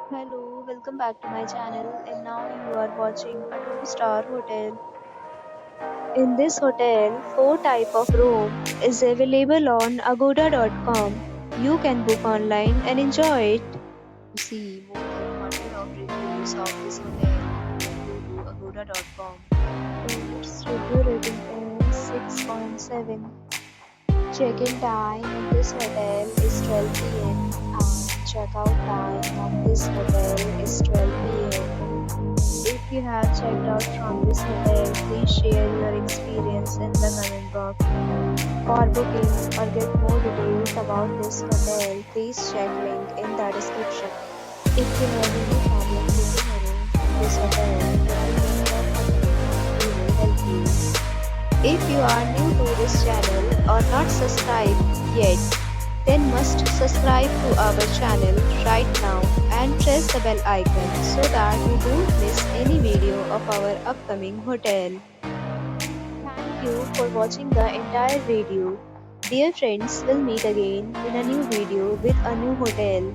Hello, welcome back to my channel, and now you are watching a 2-star hotel. In this hotel, 4 type of room is available on agoda.com. You can book online and enjoy it. To see more than 100 of reviews of this hotel, go to agoda.com. Its review rating is 6.7. Check-in time in this hotel is 12 p.m. and check-out time of this hotel is 12 p.m. If you have checked out from this hotel, please share your experience in the comment box. For booking or get more details about this hotel, please check link in the description. If you have any problem booking a room in this hotel, we will help you. If you are new to this channel or not subscribed yet, then must subscribe to our channel right now and press the bell icon so that you don't miss any video of our upcoming hotel. Thank you for watching the entire video. Dear friends, we'll meet again in a new video with a new hotel.